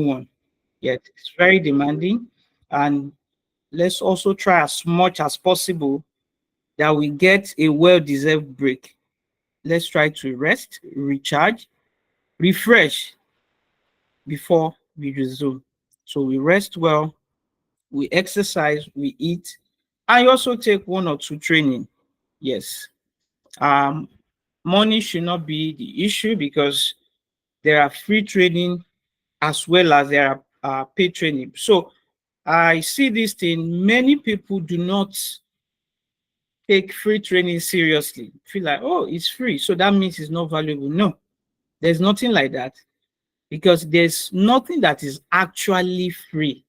one. Yet it's very demanding, and let's also try as much as possible that we get a well-deserved break. Let's try to rest, recharge, refresh before we resume. So we rest well, we exercise, we eat, and you also take one or two training. Yes. Um, Money should not be the issue because there are free training as well as there are paid training. So I see this thing, many people do not take free training seriously. Feel like, oh, it's free, so that means it's not valuable. No, there's nothing like that because there's nothing that is actually free.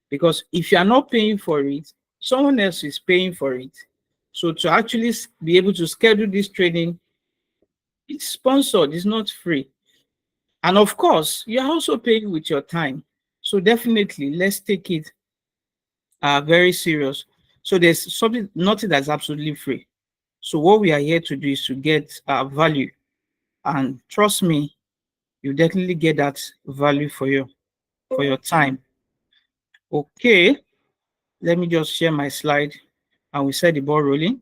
Because if you are not paying for it, someone else is paying for it. So to actually be able to schedule this training, it's sponsored, it's not free. And of course, you're also paying with your time. So definitely, let's take it very serious. So there's something, nothing that's absolutely free. So what we are here to do is to get value. And trust me, you definitely get that value for your time. Okay, let me just share my slide and we set the ball rolling.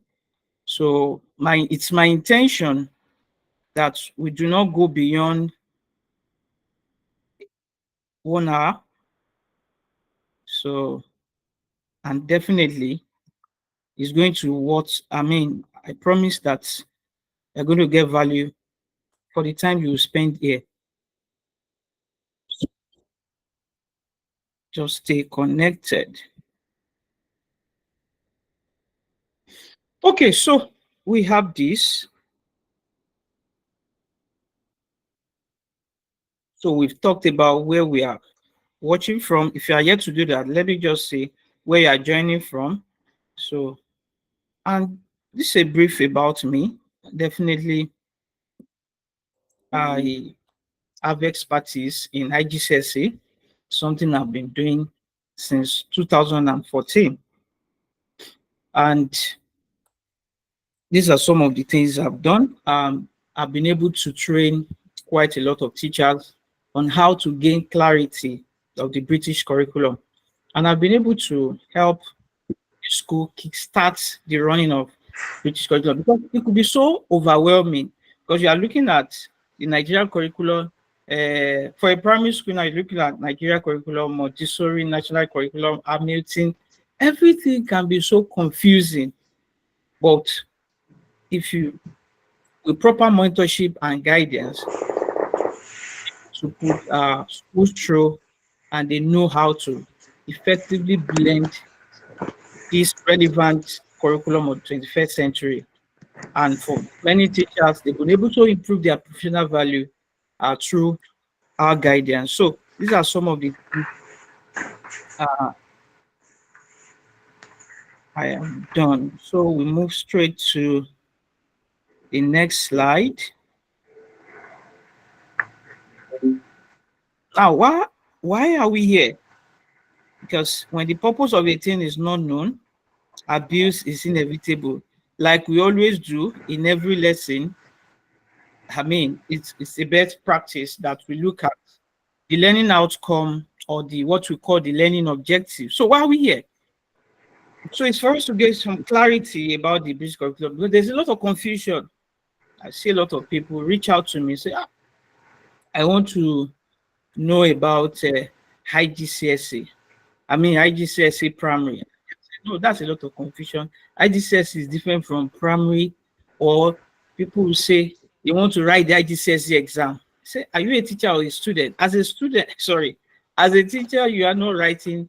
So it's my intention that we do not go beyond 1 hour. So, and definitely it's going to I promise that you're going to get value for the time you spend here. Just stay connected. Okay, so we have this. So we've talked about where we are watching from. If you are yet to do that, let me just say where you are joining from. So, and this is a brief about me. Definitely, I have expertise in IGCSE, something I've been doing since 2014. And these are some of the things I've done. I've been able to train quite a lot of teachers on how to gain clarity of the British curriculum. And I've been able to help school kickstart the running of British curriculum because it could be so overwhelming because you are looking at the Nigerian curriculum. For a primary school now, you're looking at Nigeria curriculum, Montessori, national curriculum, Hamilton. Everything can be so confusing. But if you, with proper mentorship and guidance, to put schools through and they know how to effectively blend this relevant curriculum of the 21st century. And for many teachers, they've been able to improve their professional value through our guidance. So these are some of the things I am done. So we move straight to the next slide. Now, why are we here? Because when the purpose of a thing is not known, abuse is inevitable. Like we always do in every lesson, it's a best practice that we look at the learning outcome or the what we call the learning objective. So why are we here? So it's for us to get some clarity about the British curriculum because there's a lot of confusion. I see a lot of people reach out to me and say, I want to know about IGCSE. IGCSE primary. No, that's a lot of confusion. IGCSE is different from primary, or people will say they want to write the IGCSE exam. Say, are you a teacher or a student? As a student, sorry, as a teacher, you are not writing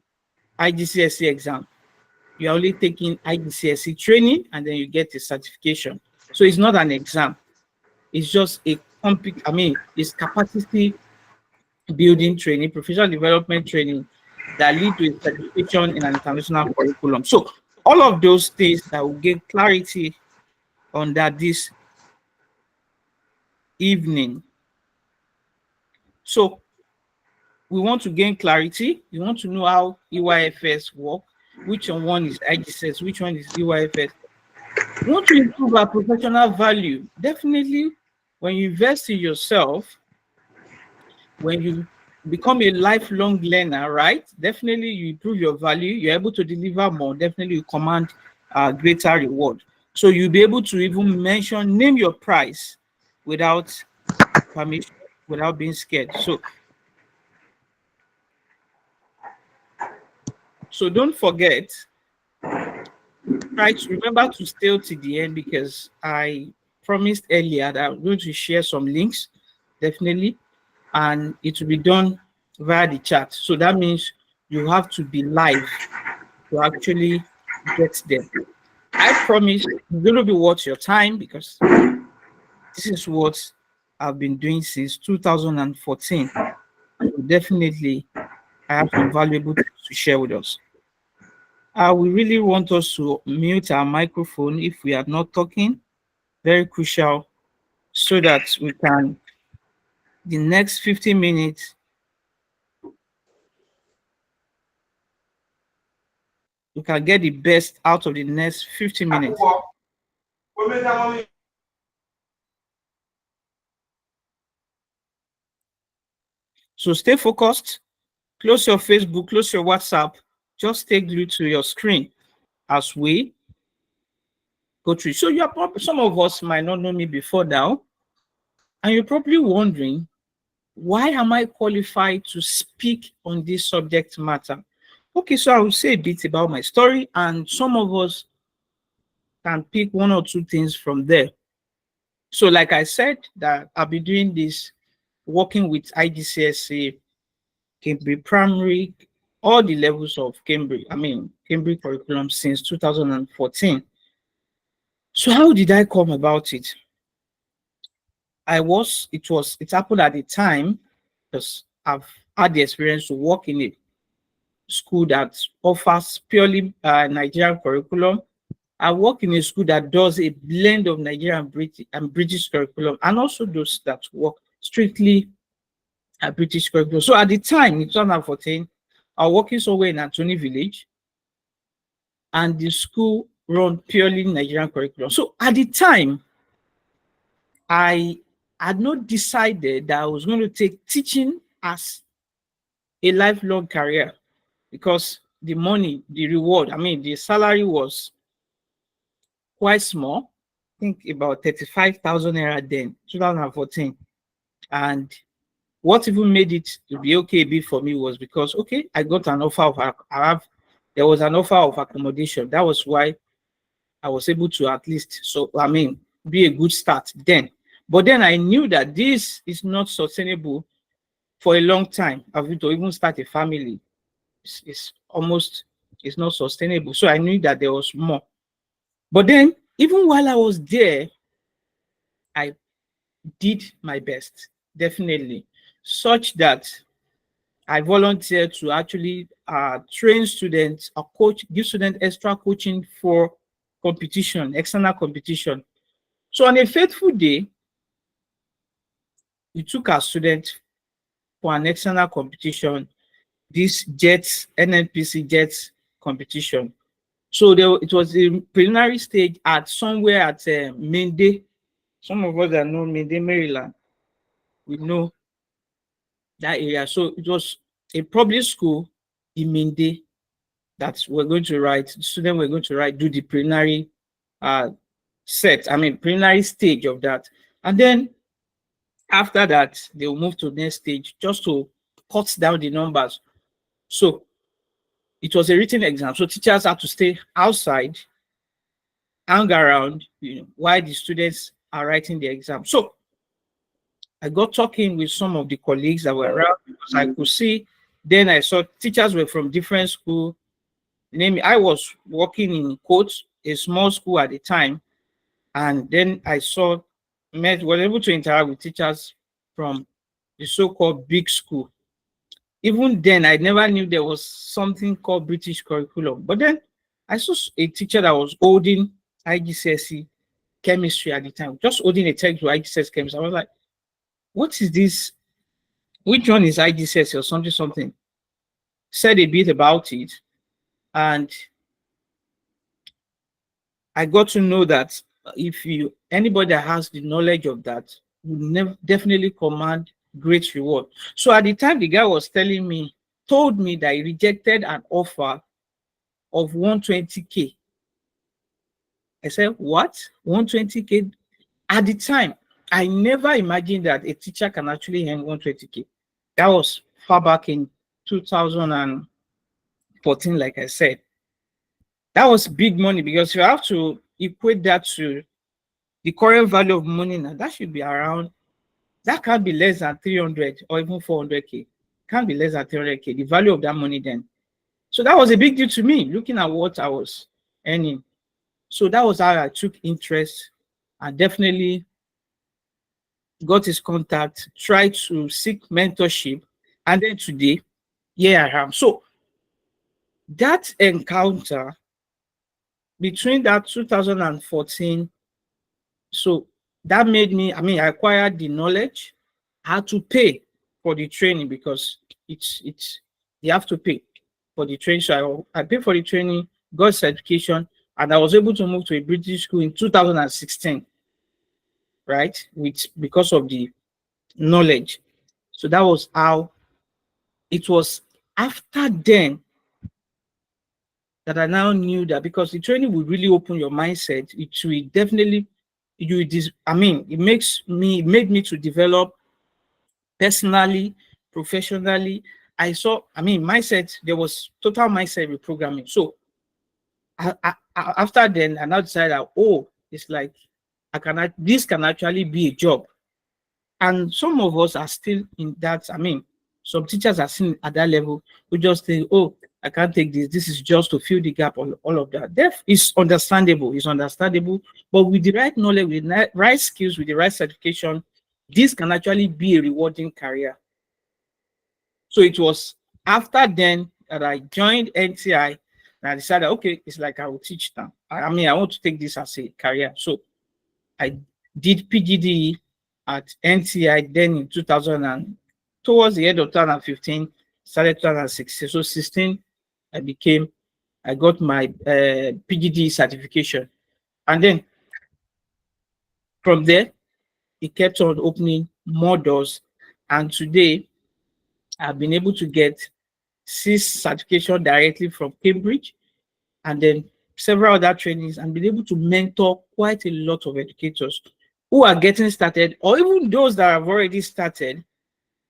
IGCSE exam. You are only taking IGCSE training and then you get a certification. So it's not an exam. It's just it's capacity building training, professional development training that lead to a certification in an international curriculum. So all of those things that will give clarity on that this evening. So we want to gain clarity. We want to know how EYFS work, which one is IGCS, which one is EYFS. We want to improve our professional value. Definitely, when you invest in yourself, when you become a lifelong learner, right? Definitely you improve your value, you're able to deliver more, definitely you command a greater reward. So you'll be able to even name your price without permission, without being scared. So don't forget, try to remember to stay till the end, because I promised earlier that I'm going to share some links, definitely, and it will be done via the chat. So that means you have to be live to actually get them. I promise it's going to be worth your time, because this is what I've been doing since 2014. So definitely, I have some valuable things to share with us. We really want us to mute our microphone if we are not talking. Very crucial, so that we can, the next 15 minutes, we can get the best out of the next 15 minutes. So stay focused, close your Facebook, close your WhatsApp, just stay glued to your screen as we go through. So you're probably, some of us might not know me before now, and you're probably wondering, why am I qualified to speak on this subject matter? Okay, so I will say a bit about my story, and some of us can pick one or two things from there. So, like I said, that I'll be doing this, working with IGCSE, Cambridge Primary, all the levels of Cambridge curriculum since 2014. So, how did I come about it? It happened at the time, because I've had the experience to work in a school that offers purely Nigerian curriculum. I work in a school that does a blend of Nigerian and British curriculum, and also those that work strictly at British curriculum. So at the time, in 2014, I was working somewhere in Anthony Village, and the school run purely Nigerian curriculum. So at the time, I had not decided that I was going to take teaching as a lifelong career, because the money, the reward, the salary was quite small. I think about 35,000 naira then, 2014. And what even made it to be okay bit for me was because, okay, I got an offer of, there was an offer of accommodation. That was why I was able to at least, be a good start then. But then I knew that this is not sustainable for a long time. Of it to even start a family, it's not sustainable. So I knew that there was more. But then, even while I was there, I did my best, definitely, such that I volunteered to actually train students, give students extra coaching for competition, external competition. So on a fateful day, we took our students for an external competition, this JETS, NNPC JETS competition. So it was a preliminary stage at somewhere at Mende. Some of us that know Mende, Maryland, we know that area. So it was a public school in Mende that we're going to write, students were going to write, do the preliminary uh, preliminary stage of that. And then after that, they'll move to the next stage just to cut down the numbers. So it was a written exam. So teachers had to stay outside, hang around, while the students are writing the exam. So I got talking with some of the colleagues that were around, because I could see, then I saw teachers were from different schools. I was working in quotes, a small school at the time, and then I was able to interact with teachers from the so-called big school. Even then, I never knew there was something called British curriculum. But then I saw a teacher that was holding IGCSE chemistry at the time, just holding a textbook IGCSE chemistry. I was like, what is this? Which one is IGCSE or something, something? Said a bit about it, and I got to know that if anybody that has the knowledge of that will definitely command great reward. So at the time the guy was told me that he rejected an offer of 120K. I said, what? 120K? At the time, I never imagined that a teacher can actually earn 120K. That was far back in 2014, like I said. That was big money because you have to equate that to the current value of money now. That should be around, that can't be less than 300 or even 400K. Can't be less than 300K, the value of that money then. So that was a big deal to me, looking at what I was earning. So that was how I took interest and definitely got his contact, tried to seek mentorship, and then today, here I am. So that encounter between that 2014, so that made me, I acquired the knowledge. I had to pay for the training because it's you have to pay for the training. So I paid for the training, got certification, and I was able to move to a British school in 2016, right? Which because of the knowledge. So that was how it was. After then that I now knew that because the training will really open your mindset, it will definitely it made me to develop personally, professionally. Mindset, there was total mindset reprogramming. So after then, I now decided that, oh, it's like this can actually be a job. And some of us are still in that. Some teachers are still at that level who just think, oh, I can't take this. This is just to fill the gap, all of that. That is understandable. It's understandable. But with the right knowledge, with the right skills, with the right certification, this can actually be a rewarding career. So it was after then that I joined NTI and I decided, okay, it's like I will teach now. I want to take this as a career. So I did PGDE at NTI then in 2000 and towards the end of 2015, started 2016. So 16, I got my PGDE certification. And then from there, it kept on opening more doors. And today, I've been able to get 6 certification directly from Cambridge and then several other trainings and been able to mentor quite a lot of educators who are getting started or even those that have already started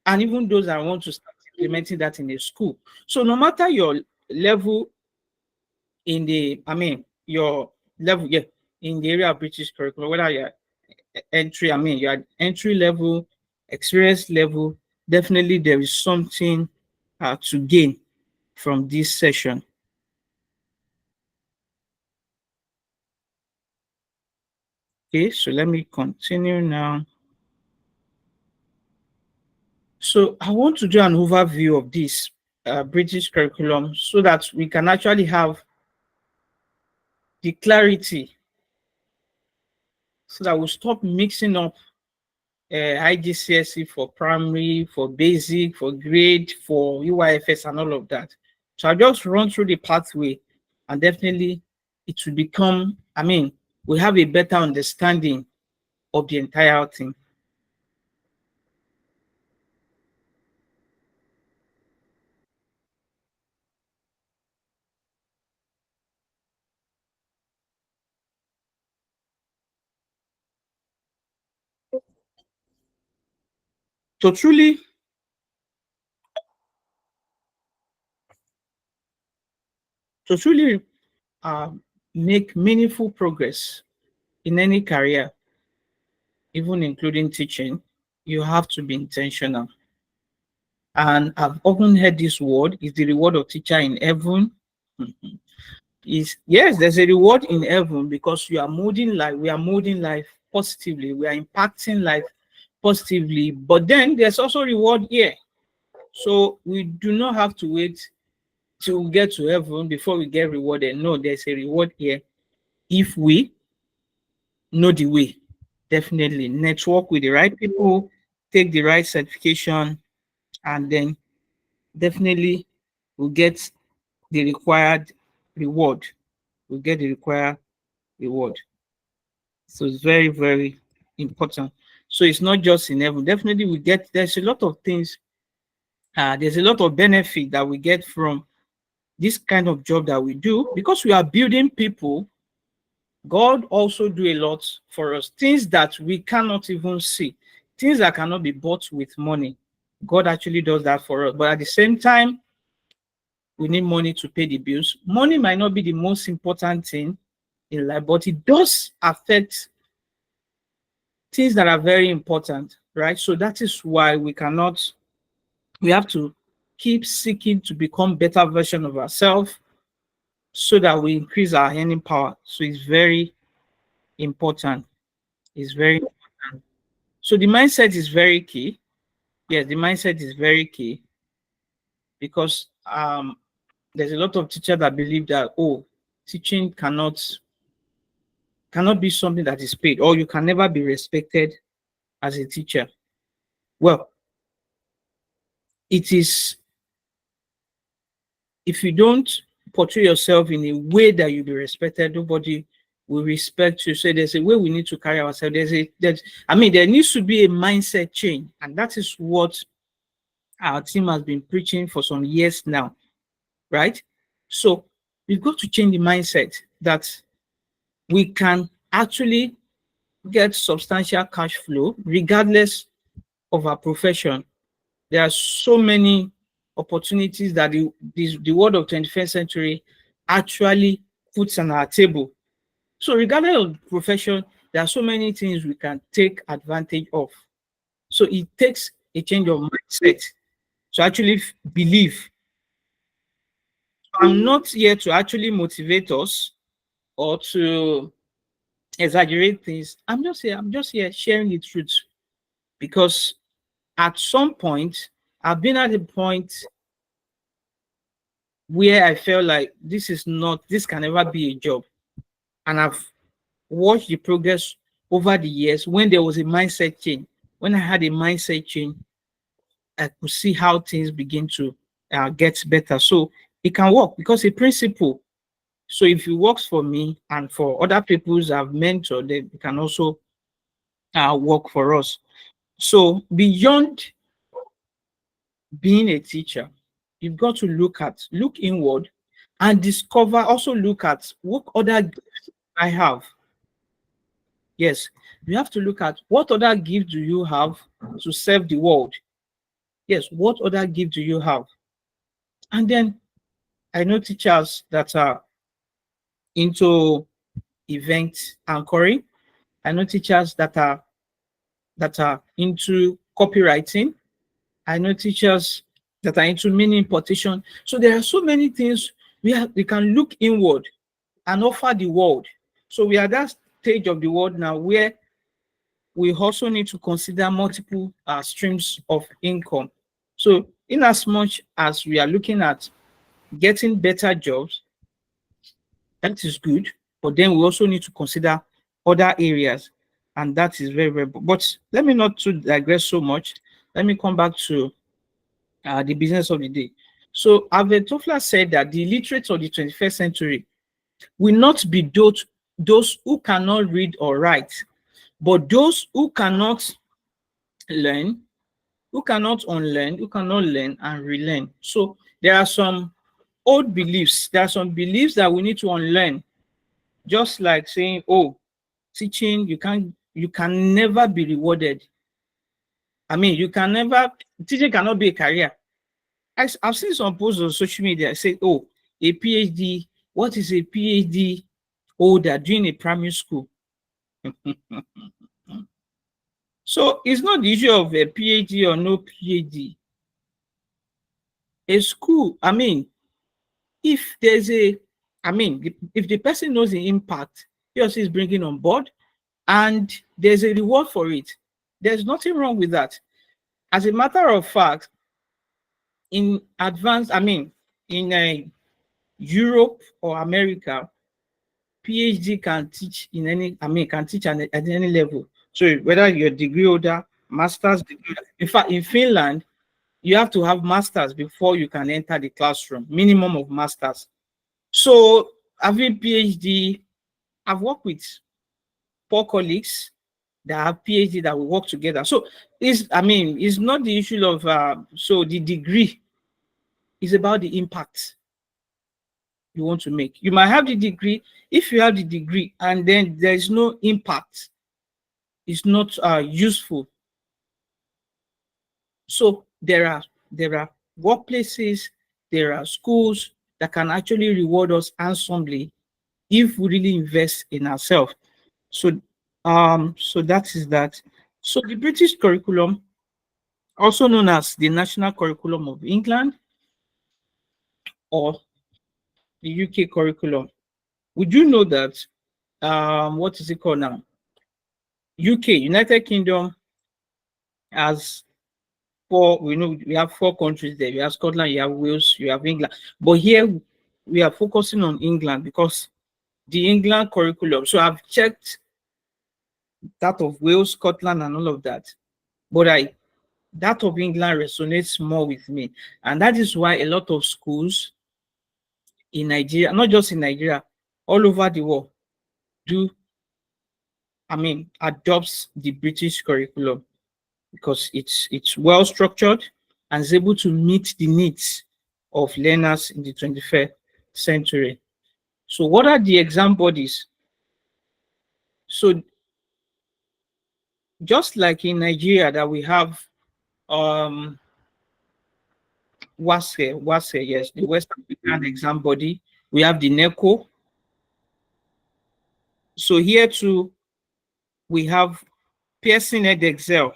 and even those that want to start implementing that in a school. So no matter your level in the, your level, yeah, in the area of British curriculum, whether you're you're entry level, experience level, definitely there is something to gain from this session. Okay, so let me continue now. So I want to do an overview of this British curriculum so that we can actually have the clarity so that we'll stop mixing up IGCSE for primary, for basic, for grade, for UIFS and all of that. So I'll just run through the pathway and definitely it will become, we have a better understanding of the entire thing. To truly to truly uh, make meaningful progress in any career, even including teaching, you have to be intentional. And I've often heard this word is the reward of teacher in heaven. Mhm. Is yes, there's a reward in heaven because you are molding life, we are molding life positively, we are impacting life positively, but then there's also reward here. So we do not have to wait till we get to heaven before we get rewarded. No, there's a reward here if we know the way. Definitely network with the right people, take the right certification, and then definitely we'll get the required reward. We'll get the required reward. So it's very, very important. So it's not just in heaven. Definitely, we get there's a lot of things. There's a lot of benefit that we get from this kind of job that we do because we are building people. God also do a lot for us, things that we cannot even see, things that cannot be bought with money. God actually does that for us. But at the same time, we need money to pay the bills. Money might not be the most important thing in life, but it does affect things that are very important, right? So that is why we have to keep seeking to become better version of ourselves so that we increase our earning power. So it's very important. It's very important. So the mindset is very key. Yes, the mindset is very key because there's a lot of teachers that believe that teaching cannot be something that is paid, or you can never be respected as a teacher. Well, it is if you don't portray yourself in a way that you'll be respected, nobody will respect you. So there's a way we need to carry ourselves. There needs to be a mindset change, and that is what our team has been preaching for some years now, right? So we've got to change the mindset that we can actually get substantial cash flow regardless of our profession. There are so many opportunities that the world of 21st century actually puts on our table. So regardless of profession, there are so many things we can take advantage of. So it takes a change of mindset to actually believe. I'm not here to actually motivate us or to exaggerate things. I'm just here sharing the truth because at some point, I've been at a point where I felt like this can never be a job. And I've watched the progress over the years when there was a mindset change. When I had a mindset change, I could see how things begin to get better. So it can work because a principle. So if it works for me and for other people I've mentored, they can also work for us. So beyond being a teacher, you've got to look inward and discover, also look at what other gifts I have. Yes, you have to look at what other gift do you have to serve the world. Yes, what other gift do you have? And then I know teachers that are into event anchoring. I know teachers that are into copywriting. I know teachers that are into mini importation. So there are so many things we can look inward and offer the world. So we are at that stage of the world now where we also need to consider multiple streams of income. So in as much as we are looking at getting better jobs, that is good, but then we also need to consider other areas, and that is very, very. But let me not to digress so much. Let me come back to the business of the day. So Alvin Toffler said that the illiterate of the 21st century will not be those who cannot read or write, but those who cannot learn, who cannot unlearn, who cannot learn and relearn. So there are some old beliefs. There are some beliefs that we need to unlearn. Just like saying, teaching, you can never be rewarded. Teaching cannot be a career. I've seen some posts on social media say, a PhD, what is a PhD holder doing a primary school? So it's not the issue of a PhD or no PhD. A school, if there's if the person knows the impact he or she is bringing on board and there's a reward for it, there's nothing wrong with that. As a matter of fact, in Europe or America, PhD can teach at any level. So whether you're a degree holder, master's degree, in fact, in Finland, you have to have masters before you can enter the classroom, minimum of masters. So having PhD, I've worked with 4 colleagues that have PhD that will work together. So it's not the issue of so the degree is about the impact you want to make. You might have the degree. If you have the degree and then there is no impact, it's not useful. So there are workplaces, there are schools that can actually reward us handsomely if we really invest in ourselves. So so that is that. So the British curriculum, also known as the National Curriculum of England or the UK curriculum, would you know that what is it called now? UK, United Kingdom, has four, we know we have four countries there. You have Scotland, you have Wales, you have England. But here we are focusing on England because the England curriculum. So I've checked that of Wales, Scotland, and all of that. But that of England resonates more with me. And that is why a lot of schools in Nigeria, not just in Nigeria, all over the world, do adopts the British curriculum because it's well structured and is able to meet the needs of learners in the 21st century. So what are the exam bodies? So just like in Nigeria that we have WASE, yes, the West African exam body. We have the NECO. So here too, we have Pearson Ed Excel.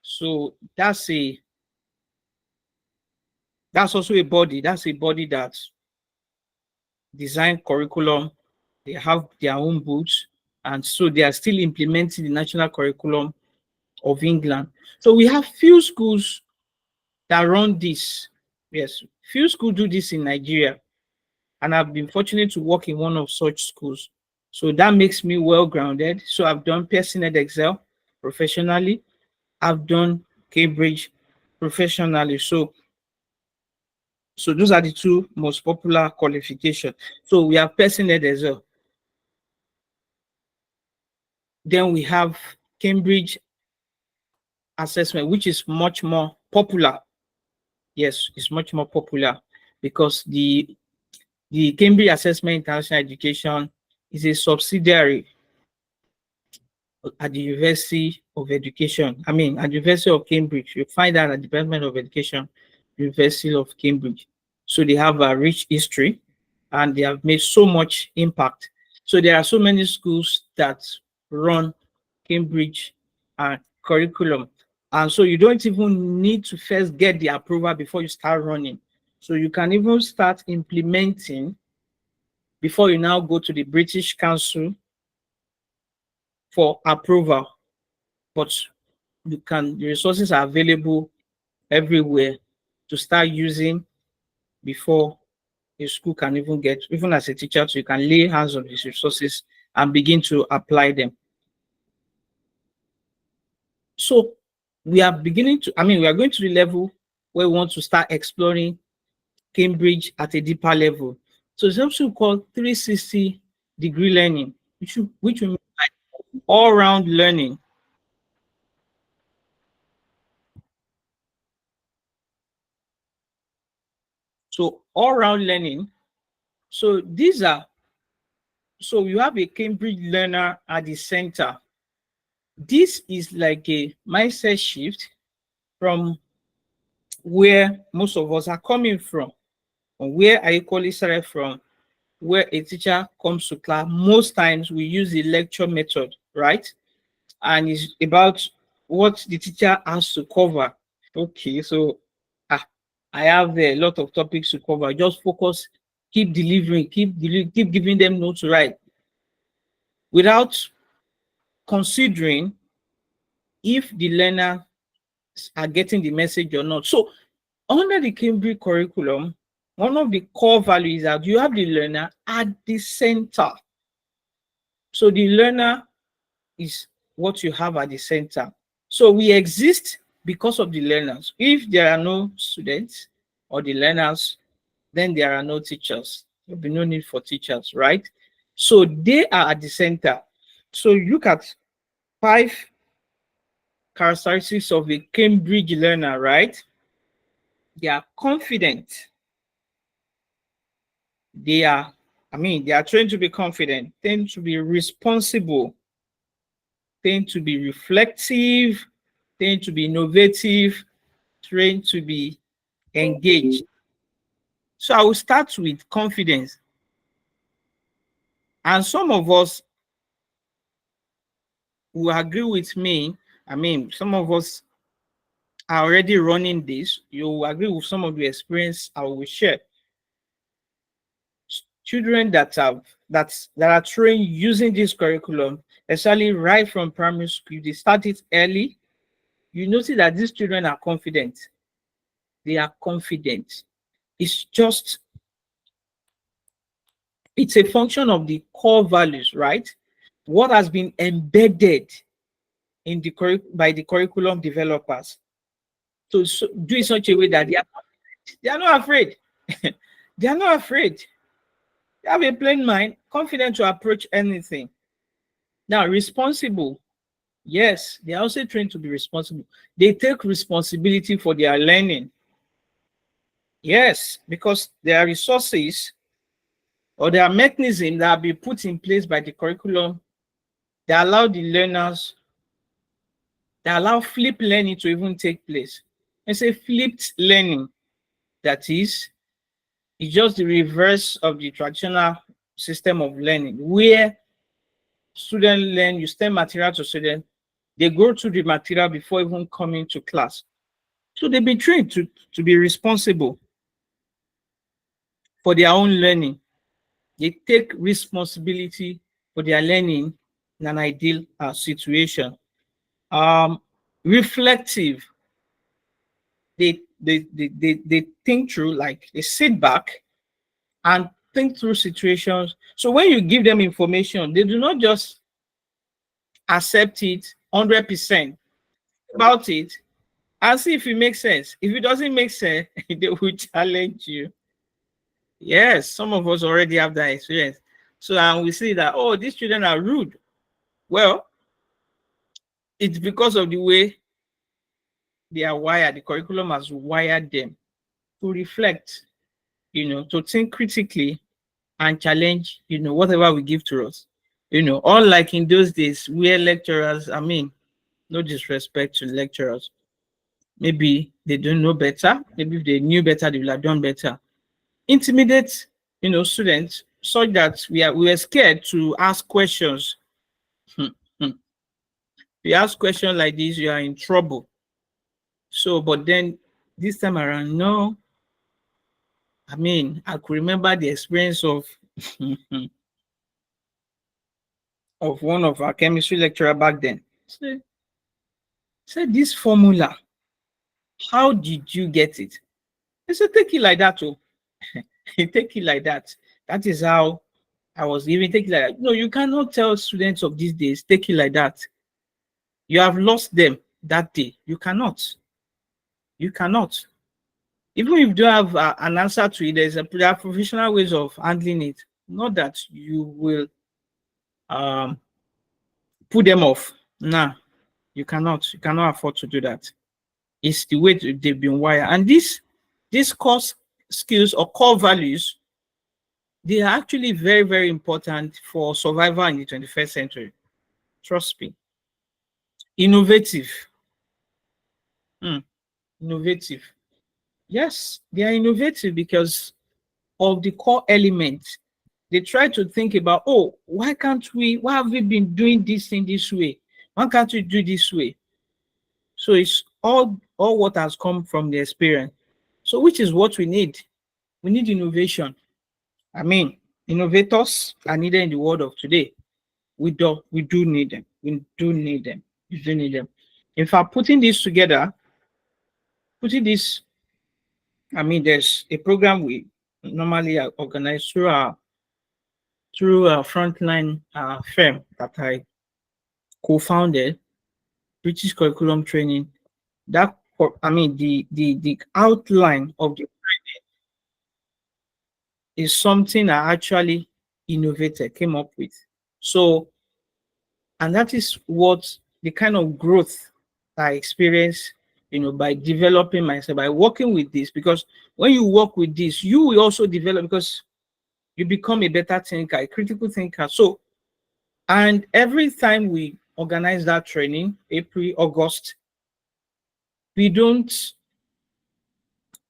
So that's also a body. That's a body that design curriculum. They have their own books, and so they are still implementing the national curriculum of England. So we have few schools that run this. Yes, few schools do this in Nigeria, and I've been fortunate to work in one of such schools. So that makes me well grounded. So I've done Pearson Ed Excel professionally. I've done Cambridge professionally. So those are the two most popular qualifications. So we have Pearson Ed Excel. Then we have Cambridge assessment, which is much more popular. Yes, it's much more popular because the Cambridge Assessment International Education is a subsidiary at the University of Education. At the University of Cambridge. You find that at the Department of Education, University of Cambridge. So they have a rich history and they have made so much impact. So there are so many schools that run Cambridge curriculum. And so you don't even need to first get the approval before you start running. So you can even start implementing before you now go to the British Council for approval. But the resources are available everywhere to start using before a school can even get, even as a teacher, so you can lay hands on these resources and begin to apply them. So we are beginning to, we are going to the level where we want to start exploring Cambridge at a deeper level. So it's also called 360-degree learning, which we mean by all-round learning. So all-round learning. So you have a Cambridge learner at the center. This is like a mindset shift from where most of us are coming from, and where I equally started from, where a teacher comes to class. Most times we use the lecture method, right? And it's about what the teacher has to cover. Okay, so I have a lot of topics to cover. Just focus, keep delivering, keep giving them notes to write without considering if the learner are getting the message or not. So under the Cambridge curriculum, one of the core values is that you have the learner at the center. So the learner is what you have at the center. So we exist because of the learners. If there are no students or the learners, then there are no teachers. There'll be no need for teachers, right? So they are at the center. So look at 5 characteristics of a Cambridge learner, right? They are confident. They are, they are trained to be confident, trained to be responsible, trained to be reflective, trained to be innovative, trained to be engaged. So I will start with confidence. And some of us will agree with me. Some of us are already running this. You will agree with some of the experience I will share. Children that are trained using this curriculum, especially right from primary school, they start it early. You notice that these children are confident. They are confident. It's just it's a function of the core values, right? What has been embedded in the by the curriculum developers to do it such a way that they are not afraid. They are not afraid. They have a plain mind, confident to approach anything. Now, responsible. Yes, they are also trained to be responsible. They take responsibility for their learning. Yes, because there are resources or there are mechanisms that have been put in place by the curriculum that allow the learners, that allow flipped learning to even take place. It's a flipped learning. That is, it's just the reverse of the traditional system of learning, where students learn, you send material to students, they go through the material before even coming to class. So they be trained to be responsible for their own learning. They take responsibility for their learning in an ideal situation. Um, Reflective. They think through, like they sit back and think through situations. So when you give them information, they do not just accept it 100% about it and see if it makes sense. If it doesn't make sense, they will challenge you. Yes, some of us already have that experience. So and we see that, oh, these children are rude. Well, it's because of the way they are wired. The curriculum has wired them to reflect, to think critically and challenge, whatever we give to us. Unlike in those days where lecturers, no disrespect to lecturers, maybe they don't know better. Maybe if they knew better, they would have done better. Intimidate, students such that we are scared to ask questions. Hmm, hmm. If you ask questions like this, you are in trouble. So, but then this time around, no. I could remember the experience of of one of our chemistry lecturer back then. Said this formula, how did you get it? I said, take it like that, oh. Take it like that. That is how I was even taking like that. No, you cannot tell students of these days, take it like that. You have lost them that day. You cannot. You cannot. Even if you don't have an answer to it, there are professional ways of handling it. Not that you will um, put them off. Nah, you cannot. You cannot afford to do that. It's the way they've been wired. And these core skills or core values, they are actually very, very important for survival in the 21st century. Trust me. Innovative. Hmm, innovative. Yes, they are innovative because of the core elements. They try to think about, oh, why have we been doing this in this way? Why can't we do this way? So it's all what has come from the experience. So which is what we need. We need innovation. I mean, innovators are needed in the world of today. We do need them. We do need them. We do need them. In fact, putting this, there's a program we normally organize through a frontline firm that I co-founded, British Curriculum Training. That the outline of the is something I actually innovated, came up with. So, and that is what the kind of growth I experience, by developing myself, by working with this. Because when you work with this, you will also develop, because you become a better thinker, a critical thinker. So, and every time we organize that training, April, August, we don't,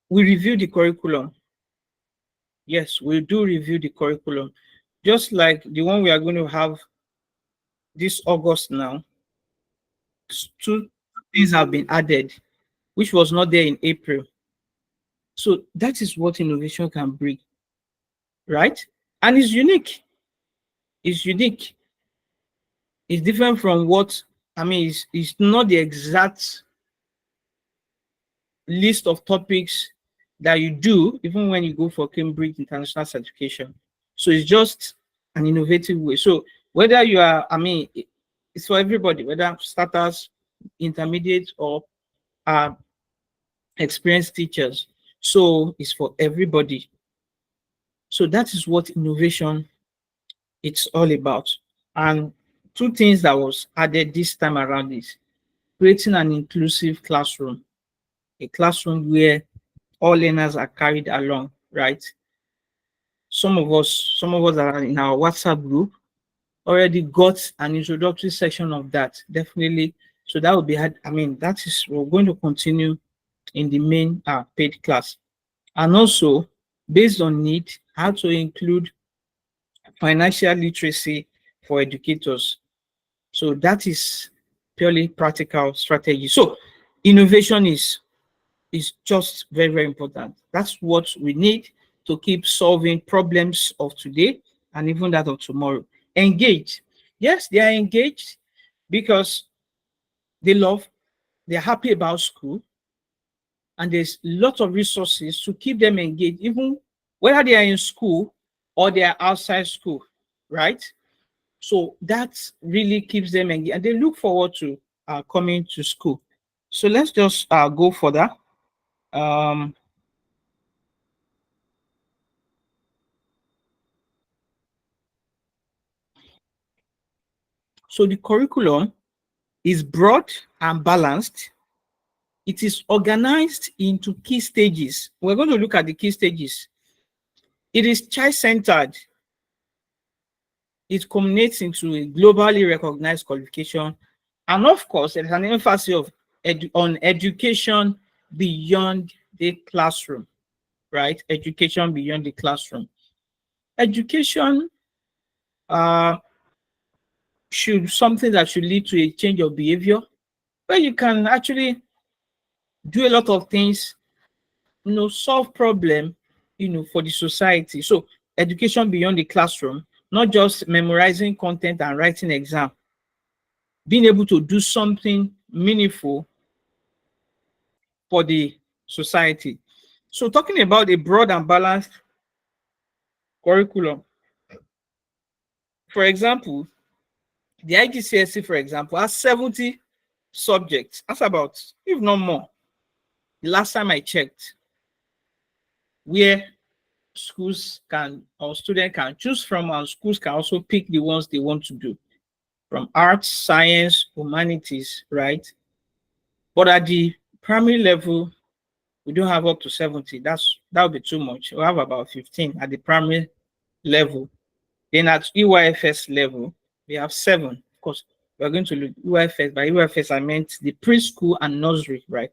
we review the curriculum. Yes, we do review the curriculum. Just like the one we are going to have this August now, two things have been added, which was not there in April. So that is what innovation can bring, right? And it's unique. It's unique. It's different from what, I mean, it's not the exact list of topics that you do, even when you go for Cambridge International Certification. So it's just an innovative way. So whether you are, I mean, it's for everybody, whether starters, intermediate, or experienced teachers. So it's for everybody. So that is what innovation it's all about. And two things that was added this time around is creating an inclusive classroom, a classroom where all learners are carried along, right? Some of us that are in our WhatsApp group already got an introductory section of that, definitely. So that will be had. I mean, that is we're going to continue in the main paid class. And also, based on need, how to include financial literacy for educators. So that is purely practical strategy. So innovation is just very, very important. That's what we need to keep solving problems of today and even that of tomorrow. Engage. Yes, they are engaged because they love, they're happy about school, and there's lots of resources to keep them engaged, even whether they are in school or they are outside school, right? So that really keeps them engaged, and they look forward to coming to school. So let's just go further. Um, so the curriculum is broad and balanced. It is organized into key stages. We're going to look at the key stages. It is child-centered. It culminates into a globally recognized qualification. And of course, there's an emphasis on education beyond the classroom, right? Education beyond the classroom. Education uh, should something that should lead to a change of behavior, where you can actually do a lot of things, solve problem, for the society. So education beyond the classroom, not just memorizing content and writing exam, being able to do something meaningful for the society. So talking about a broad and balanced curriculum, for example, the IGCSE, for example, has 70 subjects. That's about, if not more, the last time I checked, where schools can or students can choose from, and schools can also pick the ones they want to do, from arts, science, humanities, right? But at the primary level, we don't have up to 70. That would be too much. We have about 15 at the primary level. Then at EYFS level, we have 7. Of course, we're going to look EYFS. By EYFS, I meant the preschool and nursery, right?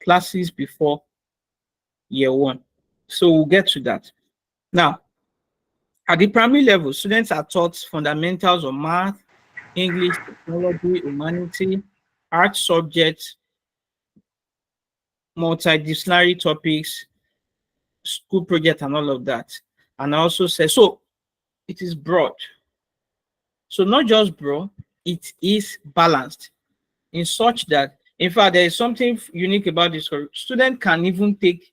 Classes before year 1. So we'll get to that. Now, at the primary level, students are taught fundamentals of math, English, technology, humanity, art subjects, multidisciplinary topics, school project, and all of that. And I also say, so it is broad. So not just broad, it is balanced in such that, in fact, there is something unique about this. Student can even take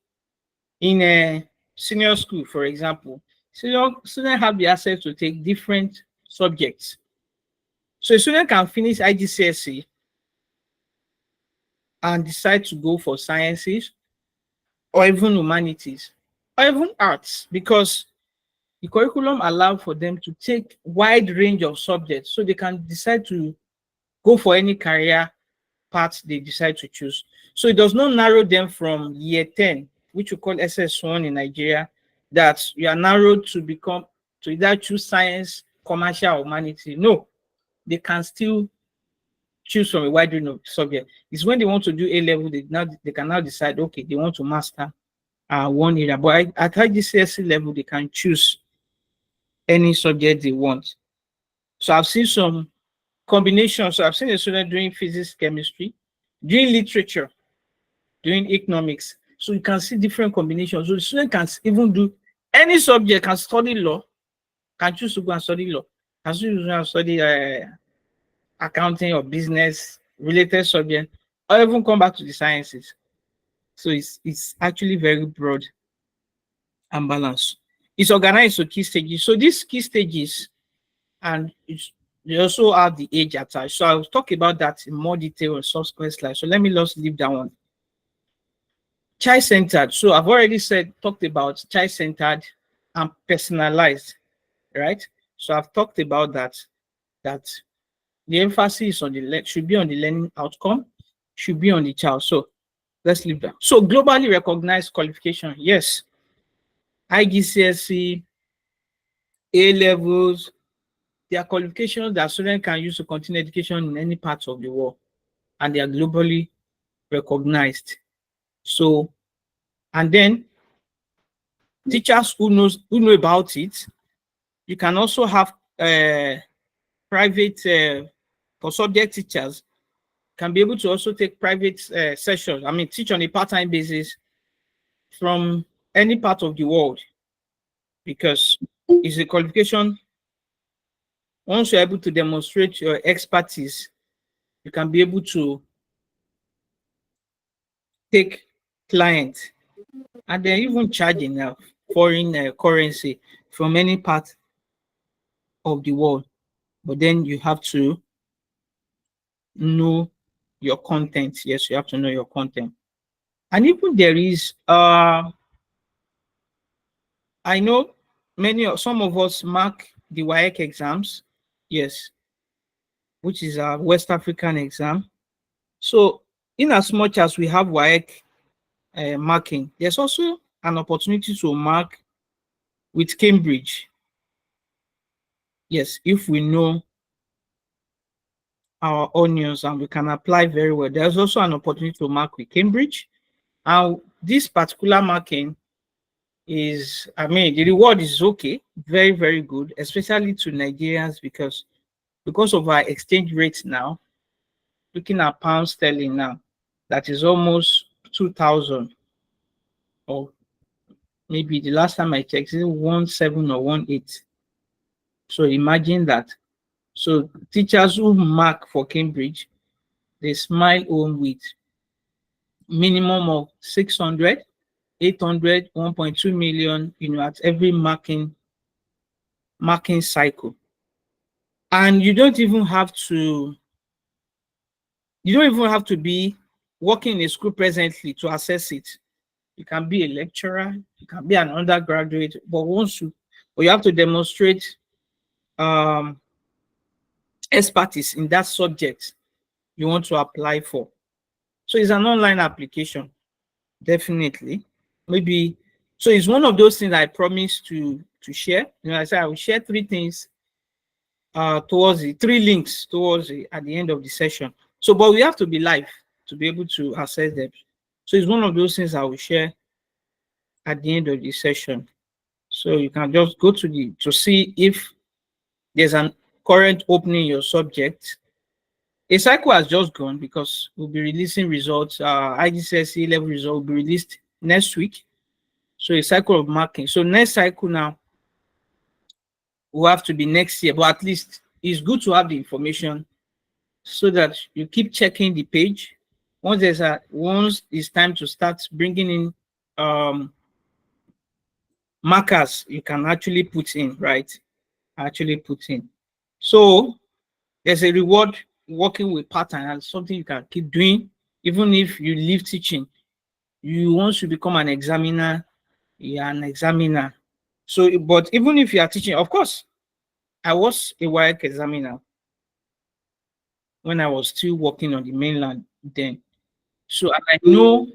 in a senior school, for example, students have the access to take different subjects. So a student can finish IGCSE and decide to go for sciences or even humanities or even arts, because the curriculum allows for them to take wide range of subjects, so they can decide to go for any career path they decide to choose. So it does not narrow them from year 10, which we call SS1 in Nigeria, that you are narrowed to become to either choose science, commercial, or humanity. No, they can still choose from a wide range of subjects. It's when they want to do A level, they can now decide, okay, they want to master one area. But at IGCSE level, they can choose any subject they want. So I've seen some combinations. So I've seen a student doing physics, chemistry, doing literature, doing economics. So you can see different combinations. So the student can even do any subject, can study law, can choose to go and study law, can choose to go and study accounting or business related subject, or even come back to the sciences. So it's actually very broad and balanced. It's organized to key stages. So these key stages, and they also have the age attached. So I'll talk about that in more detail on subsequent slides. So let me just leave that one. Child-centered. So I've already talked about child-centered and personalized, right? So I've talked about that the emphasis on should be on the learning outcome, should be on the child. So let's leave that. So globally recognized qualification, yes. IGCSE, A levels, they are qualifications that students can use to continue education in any part of the world, and they are globally recognized. So, and then teachers who know about it, you can also have private for subject teachers can be able to also take private sessions. I mean, teach on a part-time basis from any part of the world, because it's a qualification. Once you're able to demonstrate your expertise, you can be able to take clients, and they're even charging foreign currency from any part of the world. But then you have to know your content. Yes, you have to know your content. And even there is I know some of us mark the WAEC exams, yes, which is a West African exam. So in as much as we have WAEC marking, there's also an opportunity to mark with Cambridge. Yes, if we know our onions and we can apply very well. There's also an opportunity to mark with Cambridge. And this particular marking is, I mean, the reward is okay, very, very good, especially to Nigerians, because of our exchange rates now, looking at pound sterling now, that is almost 2,000, or maybe the last time I checked, it's 17 or 18. So imagine that. So teachers who mark for Cambridge, they smile home with minimum of 600, 800, 1.2 million, at every marking cycle. And you don't even have to be working in a school presently to assess it. You can be a lecturer, you can be an undergraduate, but you have to demonstrate expertise in that subject you want to apply for. So it's an online application, definitely. Maybe so it's one of those things I promised to share. I said I will share three things towards the three links towards at the end of the session. So, but we have to be live to be able to access them. So it's one of those things I will share at the end of the session. So you can just go to see if there's an current opening in your subject. A cycle has just gone because we'll be releasing results. IGCSE level result will be released next week. So a cycle of marking. So next cycle now will have to be next year, but at least it's good to have the information so that you keep checking the page. Once it's time to start bringing in markers, you can actually put in, right? So there's a reward working with pattern, and something you can keep doing even if you leave teaching. You want to become an examiner, you're an examiner. So, but even if you are teaching, of course, I was a WAEC examiner. when I was still working on the mainland then. So and I know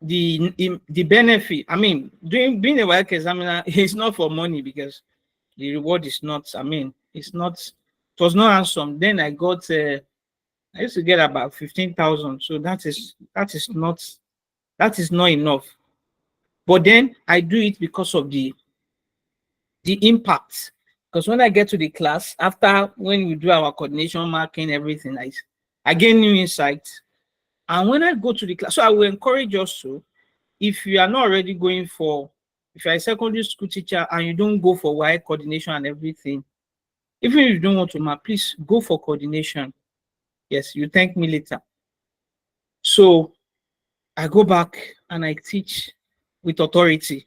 the benefit. I mean, doing being a work examiner is not for money because the reward is not. I mean, it's not. It was not handsome. Then I got. I used to get about 15,000. So that is not enough. But then I do it because of the impact. Because when I get to the class, after when we do our coordination, marking, everything, I gain new insights. And when I go to the class, so I will encourage us to, if you are not already going for, if you're a secondary school teacher and you don't go for wire coordination and everything, even if you don't want to mark, please go for coordination. Yes, you thank me later. So I go back and I teach with authority.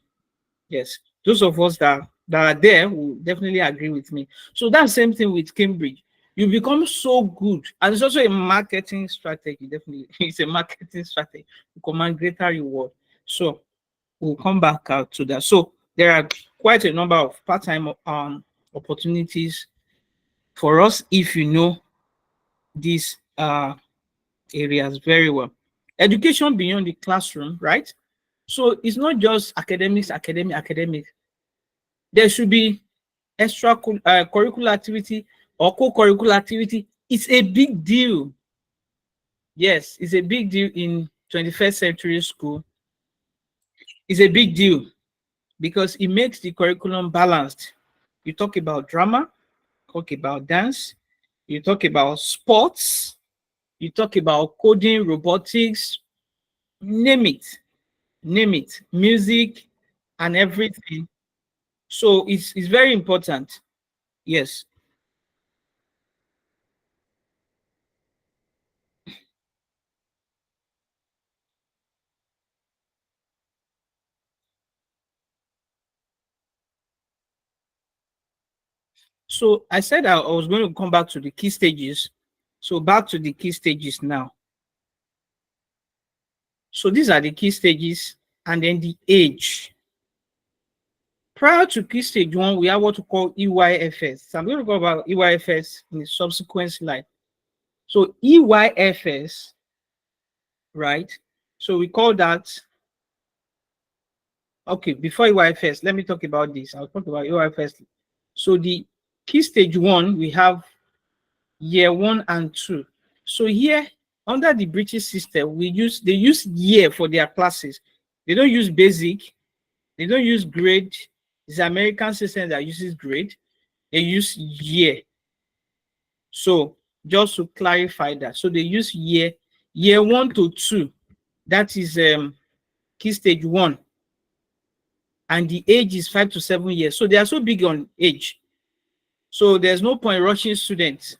Yes, those of us that are there will definitely agree with me. So that's same thing with Cambridge. You become so good, and it's also a marketing strategy. Definitely, it's a marketing strategy to command greater reward. So we'll come back out to that. So there are quite a number of part-time opportunities for us if you know these areas very well. Education beyond the classroom, right? So it's not just academics, academic. There should be extra curricular activity or co-curricular activity. It's a big deal. Yes, it's a big deal in 21st century school. It's a big deal because it makes the curriculum balanced. You talk about drama, talk about dance, you talk about sports, you talk about coding, robotics, name it, music and everything. So it's very important. Yes. So I said I was going to come back to the key stages. So back to the key stages now. So these are the key stages and then the age. Prior to key stage one, we have what we call EYFS. So I'm going to go about EYFS in the subsequent slide. So EYFS, right? So we call that, okay, before EYFS, let me talk about this. I'll talk about EYFS. So the key stage one, we have year 1 and 2. So here, under the British system, they use year for their classes. They don't use basic, they don't use grade. It's the American system that uses grade. They use year. So just to clarify that. So they use year 1 to 2. That is key stage 1. And the age is 5 to 7 years. So they are so big on age. So there's no point rushing students.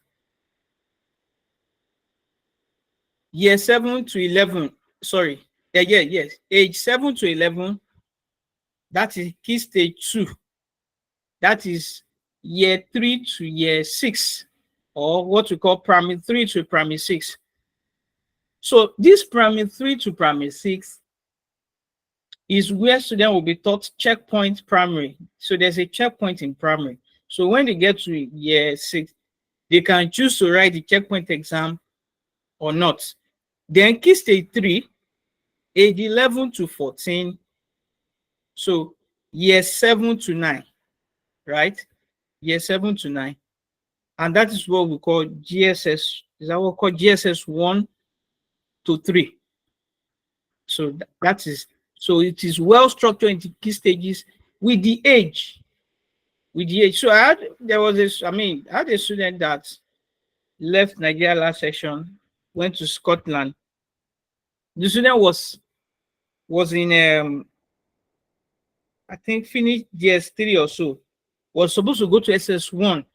Year 7 to 11, sorry, yes, age 7 to 11, that is key stage 2. That is year 3 to year 6, or what we call primary 3 to primary 6. So this primary 3 to primary 6 is where students will be taught checkpoint primary. So there's a checkpoint in primary. So when they get to year 6, they can choose to write the checkpoint exam or not. Then key stage 3, age 11 to 14. So year 7 to 9, right? Year 7 to 9. And that is what we call GSS. Is that what we call GSS 1 to 3? So that is, so it is well structured into key stages with the age. With the age. So I had a student that left Nigeria last session, went to Scotland. The student was in I think finished GS3 or so, was supposed to go to SS1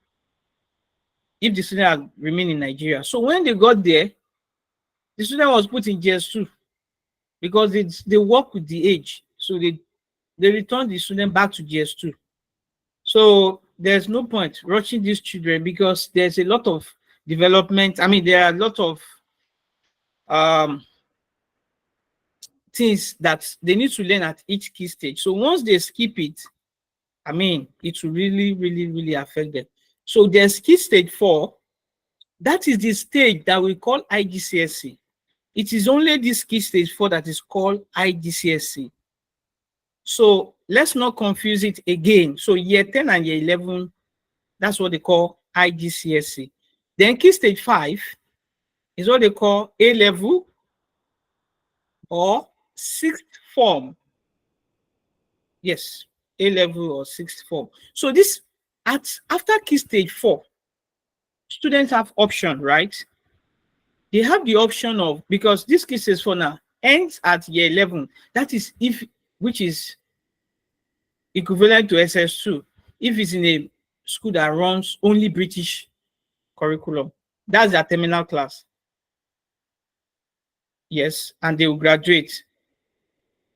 if the student had remained in Nigeria. So when they got there, the student was put in GS2 because they work with the age. So they returned the student back to GS2. So there's no point rushing these children because there's a lot of development. I mean, there are a lot of um, things that they need to learn at each key stage. So once they skip it, I mean, it will really, really, really affect them. So there's key stage 4, That is the stage that we call IGCSE. It is only this key stage 4 that is called IGCSE. So let's not confuse it again. So year 10 and year 11, that's what they call IGCSE. Then key stage 5 is what they call A level or sixth form. Yes, A level or sixth form. So this after key stage 4, students have option, right? They have the option of, because this key stage 4 now ends at year 11. That is if, which is equivalent to SS2, if it's in a school that runs only British curriculum. That's their terminal class. Yes, and they will graduate.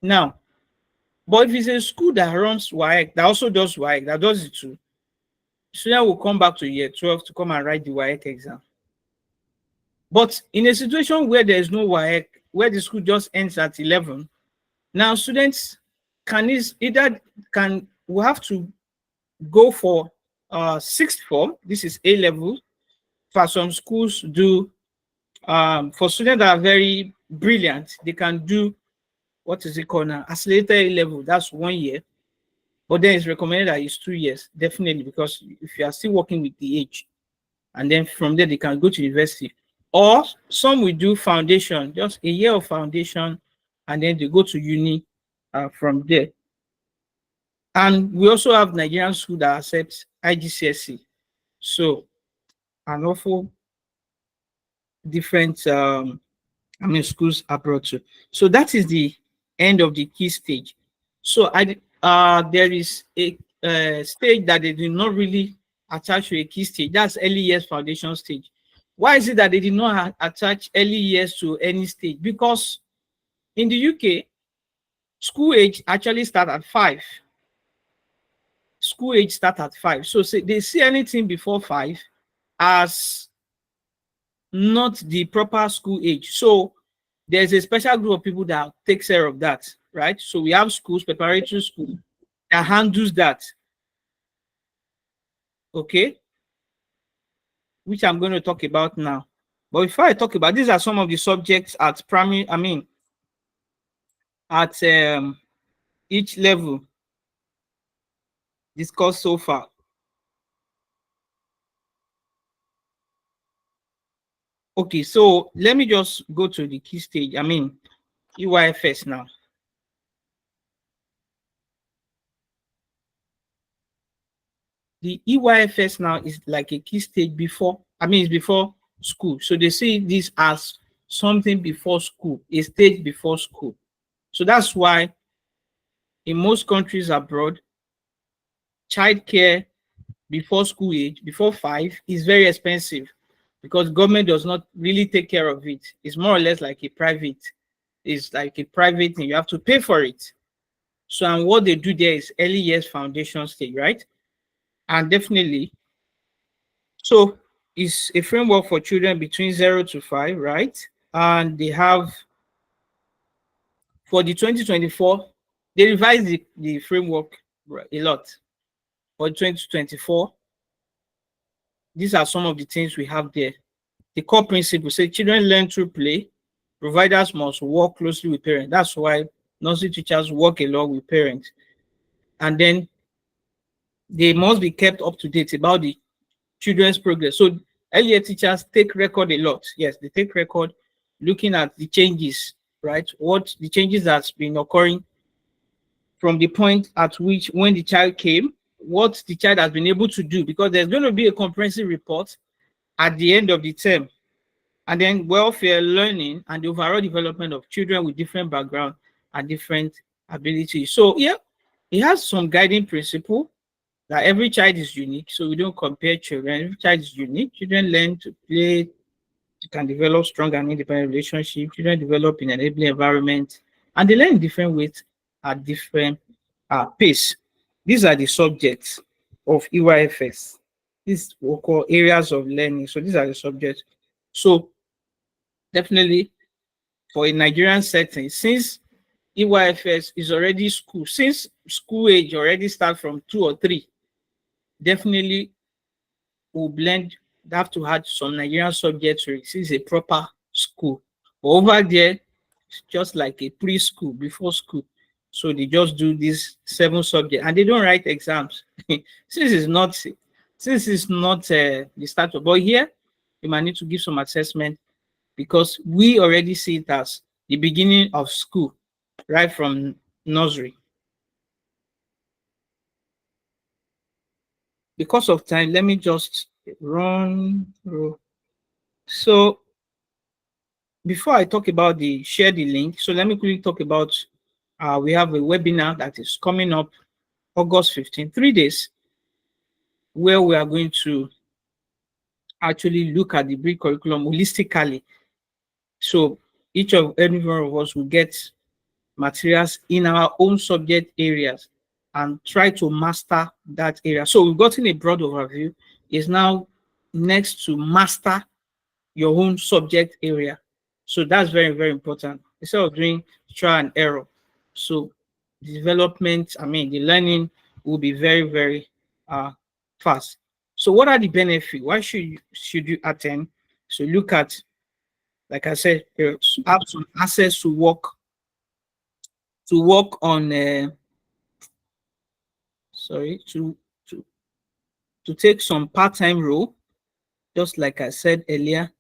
Now, but if it's a school that runs WAEC, that also does WAEC, that does it too, student will come back to year 12 to come and write the WAEC exam. But in a situation where there is no WAEC, where the school just ends at 11, now students will have to go for sixth form. This is A level. For some schools do, for students that are very brilliant, they can do, what is it called now? Accelerated A level. That's 1 year. But then it's recommended that it's 2 years, definitely, because if you are still working with the age, and then from there they can go to university. Or some will do foundation, just a year of foundation, and then they go to uni from there. And we also have Nigerian school that accepts IGCSE. So an awful different schools abroad too. So that is the end of the key stage. So there is a stage that they did not really attach to a key stage. That's early years foundation stage. Why is it that they did not attach early years to any stage? Because in the UK, school age actually start at 5. School age start at 5. So they see anything before 5 as not the proper school age. So there's a special group of people that takes care of that, right? So we have schools, preparatory school, that handles that. Okay, which I'm going to talk about now. But before I talk about, these are some of the subjects at primary, at each level discussed so far. Okay, so let me just go to the key stage. EYFS now. The EYFS now is like a key stage before, it's before school. So they see this as something before school, a stage before school. So that's why in most countries abroad, childcare before school age, before 5, is very expensive because government does not really take care of it. It's more or less like a private. It's like a private thing. You have to pay for it. So, and what they do there is early years foundation stage, right? And definitely, so it's a framework for children between 0 to 5, right? And they have, for the 2024, they revised the framework a lot. For 2024, these are some of the things we have there. The core principle say children learn through play. Providers must work closely with parents. That's why nursery teachers work along with parents. And then they must be kept up to date about the children's progress. So earlier teachers take record a lot. Yes, they take record looking at the changes, right? What the changes that's been occurring from the point at which when the child came, what the child has been able to do, because there's going to be a comprehensive report at the end of the term. And then welfare, learning, and the overall development of children with different background and different abilities. So yeah, it has some guiding principle that every child is unique. So we don't compare children. Every child is unique. Children learn to play, can develop strong and independent relationships. Children develop in an enabling environment, and they learn in different ways at different pace. These are the subjects of EYFS. These we call areas of learning. So these are the subjects. So definitely for a Nigerian setting, since EYFS is already school, since school age already start from 2 or 3, definitely will blend They have to add some Nigerian subjects to it. This is a proper school. But over there, it's just like a preschool before school. So they just do these 7 subjects and they don't write exams. since it's not the start of, but here you might need to give some assessment because we already see it as the beginning of school, right from nursery. Because of time, let me just run through. So before I talk about the share the link, so let me quickly talk about we have a webinar that is coming up August 15, 3 days, where we are going to actually look at the BRIC curriculum holistically. So each of every one of us will get materials in our own subject areas and try to master that area. So we've gotten a broad overview. Is now next to master your own subject area. So that's very, very important. Instead of doing trial and error. So the development, the learning will be very, very fast. So what are the benefits? Why should you attend? So look at, like I said, have some access to work on sorry to to take some part-time role, just like I said earlier.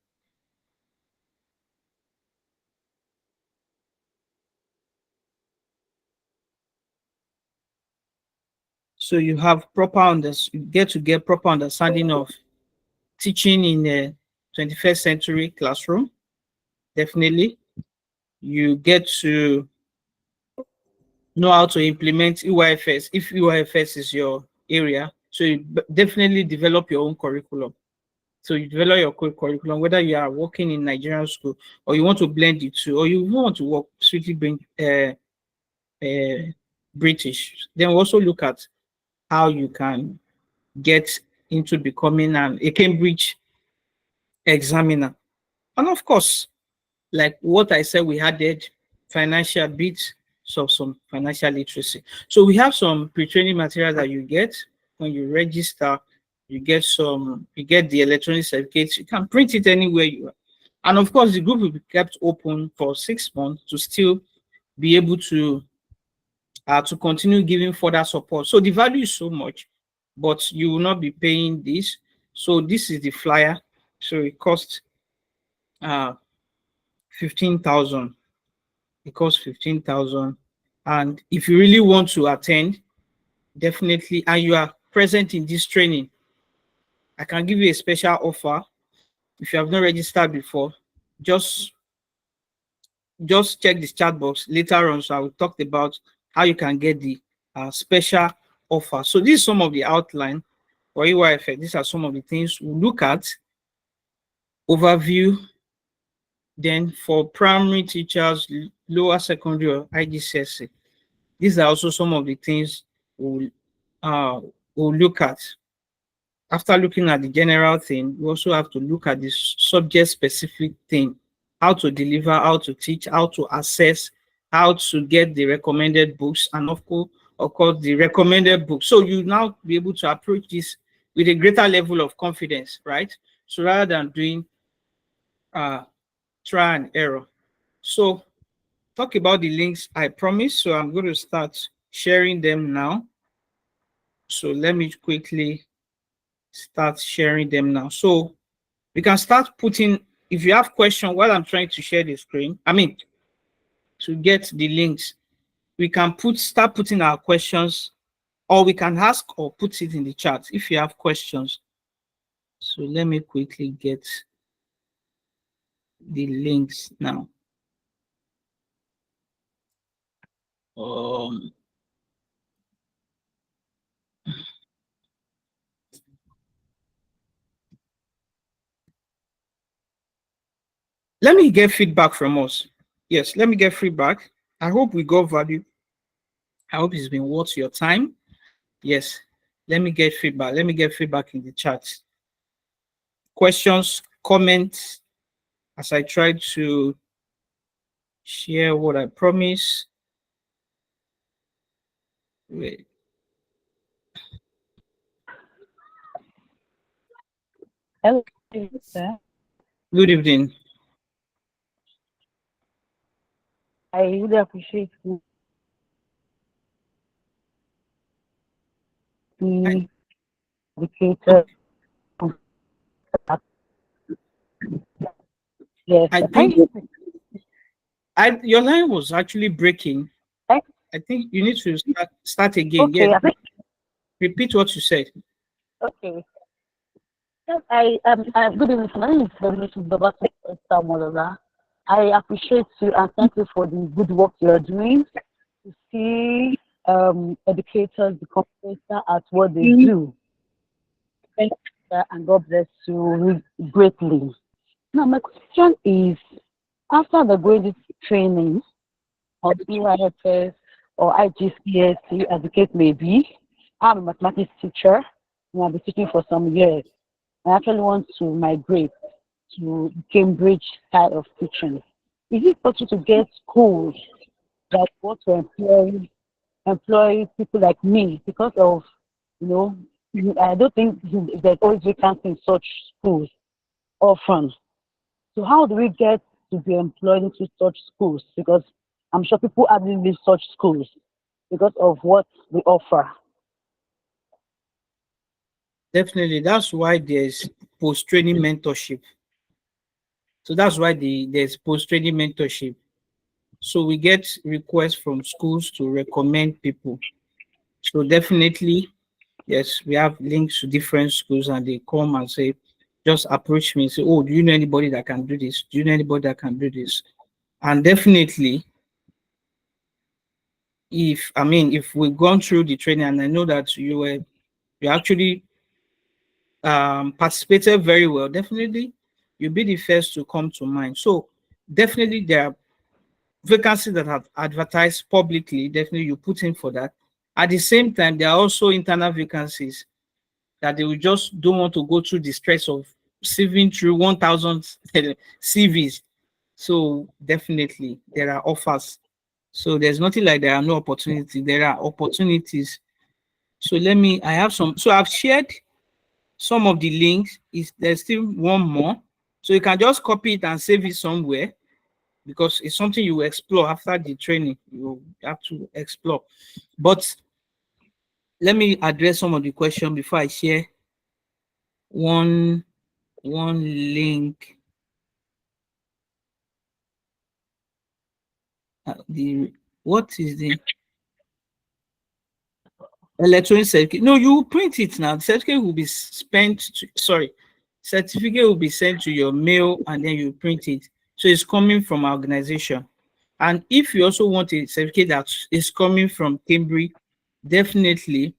So you get proper understanding of teaching in a 21st century classroom. Definitely, you get to know how to implement EYFS if EYFS is your area. So you definitely develop your own curriculum. So you develop your curriculum, whether you are working in Nigerian school or you want to blend the two, or you want to work strictly uh, British. Then we also look at how you can get into becoming a Cambridge examiner. And of course, like what I said, we added financial bits, so some financial literacy. So we have some pre-training material that you get when you register. You get the electronic certificates. You can print it anywhere you are. And of course, the group will be kept open for 6 months to still be able to continue giving further support. So the value is so much, but you will not be paying this. So this is the flyer. So it costs uh 15,000. It costs 15,000. And if you really want to attend, definitely, and you are present in this training, I can give you a special offer. If you have not registered before, just just check this chat box later on. So I will talk about how you can get the special offer. So this is some of the outline for EYFX. These are some of the things we'll look at. Overview. Then for primary teachers, lower secondary or IGCSE, these are also some of the things we'll look at. After looking at the general thing, we also have to look at the subject specific thing, how to deliver, how to teach, how to assess, how to get the recommended books, and of course, the recommended books. So you now be able to approach this with a greater level of confidence, right? So rather than doing uh, try and error. So talk about the links I promised. So I'm going to start sharing them now. So let me quickly start sharing them now. So we can start putting, if you have questions while I'm trying to share the screen, to get the links, we can start putting our questions, or we can ask or put it in the chat if you have questions. So let me quickly get the links now. Um, let me get feedback from us. Yes, let me get feedback. I hope we got value. I hope it's been worth your time. Yes, let me get feedback. Let me get feedback in the chat. Questions, comments, as I try to share what I promise. Wait. Hello, sir. Good evening. I really appreciate you I, being educated. Yes, I sir. Can think you hear me? your line was actually breaking. Eh, I think you need to start again. Yeah, Okay, I think repeat what you said. okay. Yes, I good evening. My name is Revelation Babatu Molola. I appreciate you and thank you for the good work you are doing to see educators become better at what they do. Thank you, sir, and God bless you greatly. Now, my question is, after the going training, or BYFS or IGCSE as the case may be. I'm a mathematics teacher and I've been teaching for some years. I actually want to migrate to Cambridge style of teaching. Is it possible to get schools that want to employ people like me because of, you know, I don't think there's always vacancy in such schools often. So how do we get to be employed into such schools? Because I'm sure people hardly leave such schools because of what they offer. Definitely, that's why there's post-training mentorship. So that's why there's post-training mentorship. So we get requests from schools to recommend people. So definitely, yes, we have links to different schools, and they come and say, just approach me and say, oh, do you know anybody that can do this? Do you know anybody that can do this? And definitely, if we've gone through the training and I know that you actually participated very well, definitely you'll be the first to come to mind. So definitely there are vacancies that have advertised publicly. Definitely you put in for that. At the same time, there are also internal vacancies that they will just don't want to go through the stress of sieving through 1,000 CVs. So definitely there are offers. So there's nothing like there are no opportunities. There are opportunities. So I have some. So I've shared some of the links. Is there's still one more. So you can just copy it and save it somewhere because it's something you explore after the training. You have to explore. But let me address some of the questions before I share one one link. The what is the electronic certificate? No, you print it now. The certificate will be spent. Sorry, certificate will be sent to your mail, and then you print it. So it's coming from our organization. And if you also want a certificate that is coming from Cambridge, definitely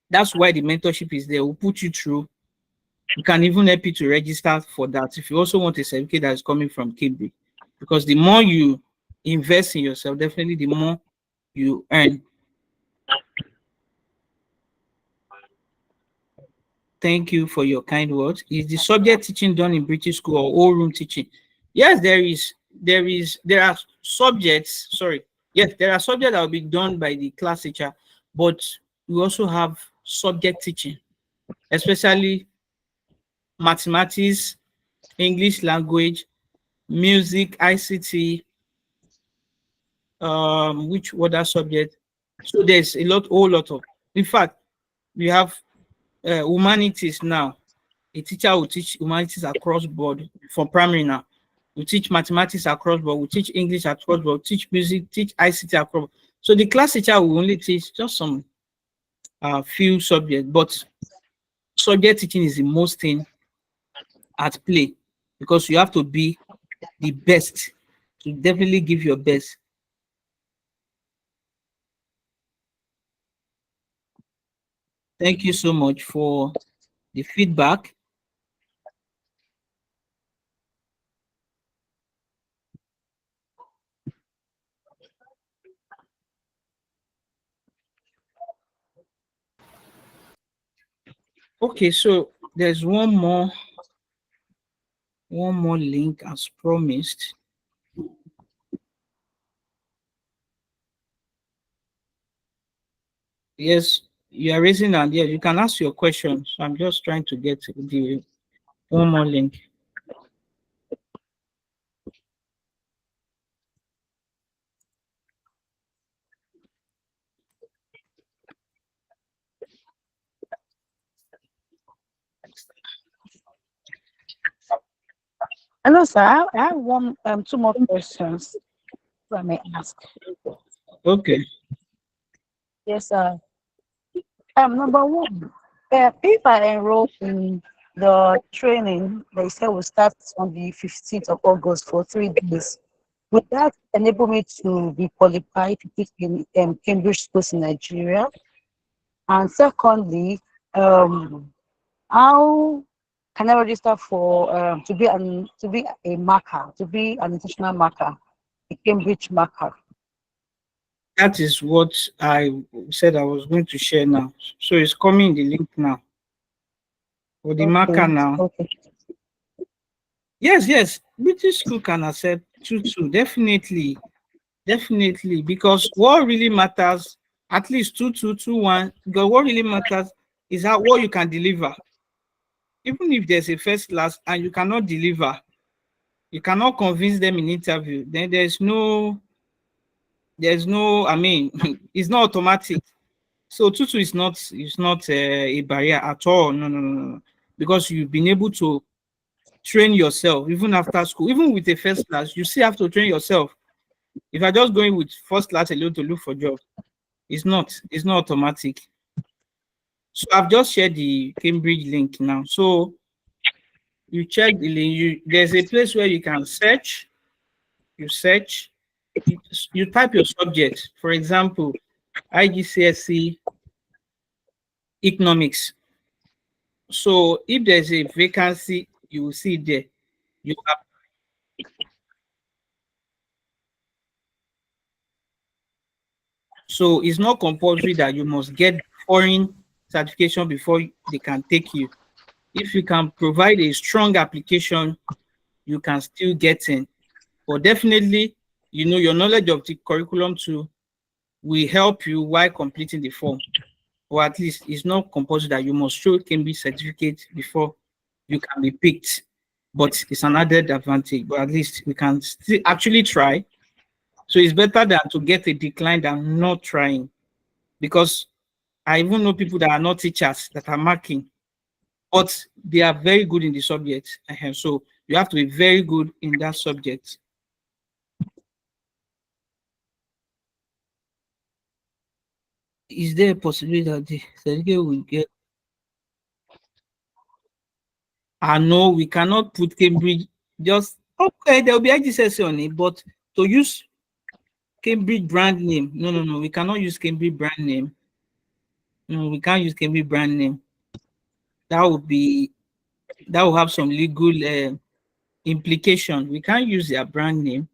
that's why the mentorship is there. We'll put you through. We can even help you to register for that if you also want a certificate that is coming from Cambridge. Because the more you invest in yourself, definitely the more you earn. Thank you for your kind words. Is the subject teaching done in British school or all room teaching? Yes, there is. There are subjects. Sorry. Yes, there are subjects that will be done by the class teacher, but we also have subject teaching, especially mathematics, English language, music, ICT, which other subject. So there's whole lot of. In fact, we have humanities now. A teacher will teach humanities across board from primary now. We teach mathematics across board. We teach English across board. Teach music. Teach ICT across. So the class teacher will only teach just some few subjects, but subject teaching is the most thing at play because you have to be the best to definitely give your best. Thank you so much for the feedback. Okay, so there's one more link as promised. Yes, you are raising hand. Yeah, you can ask your question. So I'm just trying to get the. One more link. Hello, sir. I have one, two more questions, if I may ask. Okay. Yes, sir. Number one, if I enroll in the training, they say will start on the 15th of August for 3 days, would that enable me to be qualified to teach in Cambridge schools in Nigeria? And secondly, how can I register for to be a marker, to be an international marker, a Cambridge marker? That is what I said I was going to share now. So it's coming in the link now. For the marker Okay, now. okay. Yes, yes. British school can accept 2-2. Definitely. Definitely. Because what really matters, at least 2-2, 2-1, because what really matters is how what you can deliver. Even if there's a first class and you cannot deliver, you cannot convince them in interview, then there's no, I mean, it's not automatic. So 2-2 is not a barrier at all. No, no, no, no, no. Because you've been able to train yourself even after school, even with a first class, you still have to train yourself. If you're just going with first class alone to look for job, it's not automatic. So I've just shared the Cambridge link now. So you check the link, there's a place where you can search, you search, you type your subject. For example, IGCSE economics. So if there's a vacancy, you will see there. You have, so it's not compulsory that you must get foreign certification before they can take you. If you can provide a strong application, you can still get in. But definitely, your knowledge of the curriculum too will help you while completing the form. Or at least it's not compulsory that you must show Cambridge certificate before you can be picked. But it's an added advantage. But at least we can still actually try. So it's better than to get a decline than not trying. Because I even know people that are not teachers that are marking, but they are very good in the subject. So you have to be very good in that subject. Is there a possibility that the certificate will get? I know we cannot put Cambridge just okay. There will be IGCSE on it, but to use Cambridge brand name, no, no, no. We cannot use Cambridge brand name. No, we can't use Cambridge brand name. That would be that will have some legal implication. We can't use their brand name,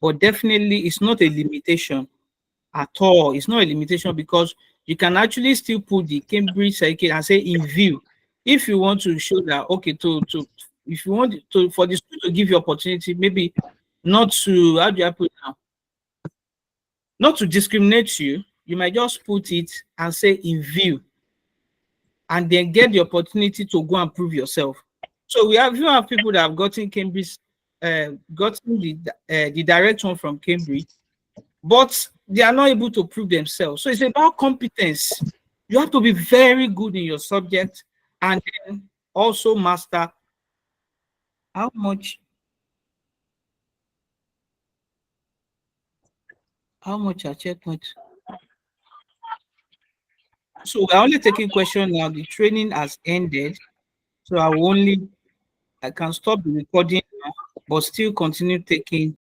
but definitely it's not a limitation at all. It's not a limitation because you can actually still put the Cambridge certificate and say in view. If you want to show that okay, to if you want to for the school to give you opportunity, maybe not to how do I put it now? Not to discriminate you, you might just put it and say in view, and then get the opportunity to go and prove yourself. So we have you have people that have gotten Cambridge, gotten the direct one from Cambridge, but they are not able to prove themselves. So it's about competence. You have to be very good in your subject and then also master how much are checkpoint. So we're only taking question now. The training has ended. So I can stop the recording now, but still continue taking